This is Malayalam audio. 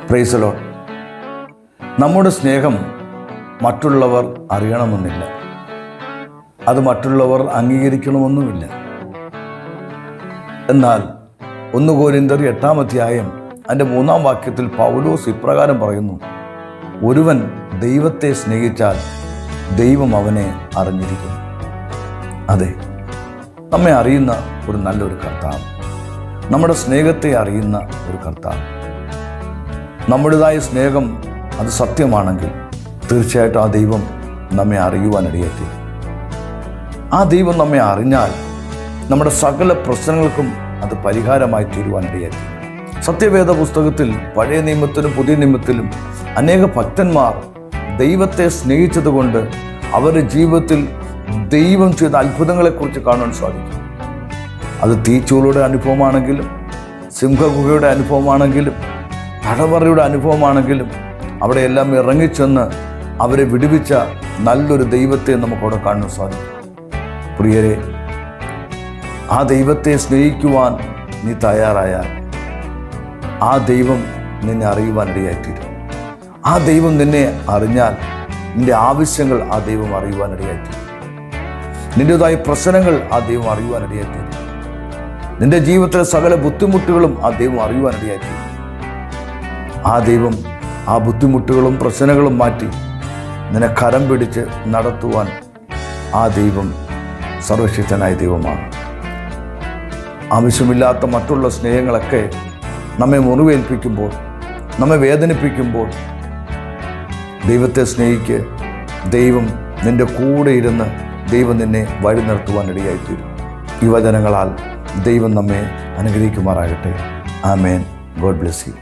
Praise the Lord. നമ്മുടെ സ്നേഹം മറ്റുള്ളവർ അറിയണമെന്നില്ല, അത് മറ്റുള്ളവർ അംഗീകരിക്കണമെന്നുമില്ല. എന്നാൽ 1 കൊരിന്ത്യർ 8-ാം അധ്യായം അതിൻ്റെ 3-ാം വാക്യത്തിൽ പൗലോസ് ഇപ്രകാരം പറയുന്നു: ഒരുവൻ ദൈവത്തെ സ്നേഹിച്ചാൽ ദൈവം അവനെ അറിഞ്ഞിരിക്കുന്നു. അതെ, നമ്മെ അറിയുന്ന ഒരു നല്ലൊരു കർത്താവ്, നമ്മുടെ സ്നേഹത്തെ അറിയുന്ന ഒരു കർത്താവ്. നമ്മുടേതായ സ്നേഹം അത് സത്യമാണെങ്കിൽ തീർച്ചയായിട്ടും ആ ദൈവം നമ്മെ അറിയുവാനിടയായി. ആ ദൈവം നമ്മെ അറിഞ്ഞാൽ നമ്മുടെ സകല പ്രശ്നങ്ങൾക്കും അത് പരിഹാരമായി തീരുവാനിടയായി. സത്യവേദ പുസ്തകത്തിൽ പഴയ നിയമത്തിലും പുതിയ നിയമത്തിലും അനേക ഭക്തന്മാർ ദൈവത്തെ സ്നേഹിച്ചതുകൊണ്ട് അവരുടെ ജീവിതത്തിൽ ദൈവം ചെയ്ത അത്ഭുതങ്ങളെക്കുറിച്ച് കാണാൻ സാധിക്കും. അത് തീച്ചൂളുടെ അനുഭവമാണെങ്കിലും, സിംഹഗുഹയുടെ അനുഭവമാണെങ്കിലും, തടവറയുടെ അനുഭവമാണെങ്കിലും അവിടെയെല്ലാം ഇറങ്ങിച്ചെന്ന് അവരെ വിടുവിച്ച നല്ലൊരു ദൈവത്തെ നമുക്കവിടെ കാണാൻ സാധിക്കും. പ്രിയരെ, ആ ദൈവത്തെ സ്നേഹിക്കുവാൻ നീ തയ്യാറായാൽ ആ ദൈവം നിന്നെ അറിയുവാനിടയായിത്തീരും. ആ ദൈവം നിന്നെ അറിഞ്ഞാൽ നിന്റെ ആവശ്യങ്ങൾ ആ ദൈവം അറിയുവാനിടയായിത്തീരും. നിൻ്റെതായ പ്രശ്നങ്ങൾ ആ ദൈവം അറിയുവാനിടയായിത്തീരും. നിന്റെ ജീവിതത്തിലെ സകല ബുദ്ധിമുട്ടുകളും ആ ദൈവം അറിയുവാനിടയായിത്തീരും. ആ ദൈവം ആ ബുദ്ധിമുട്ടുകളും പ്രശ്നങ്ങളും മാറ്റി നിന്നെ കരം പിടിച്ച് നടത്തുവാൻ ആ ദൈവം സർവശക്തനായ ദൈവമാണ്. ആവശ്യമില്ലാത്ത മറ്റുള്ള സ്നേഹങ്ങളൊക്കെ നമ്മെ മുറിവേൽപ്പിക്കുമ്പോൾ, നമ്മെ വേദനിപ്പിക്കുമ്പോൾ ദൈവത്തെ സ്നേഹിക്ക്. ദൈവം നിൻ്റെ കൂടെ ഇരുന്ന് ദൈവം നിന്നെ വഴി നിർത്തുവാനിടയായിത്തീരും. ഈ വചനങ്ങളാൽ ദൈവം നമ്മെ അനുഗ്രഹിക്കുമാറാകട്ടെ. ആമേൻ. God bless U.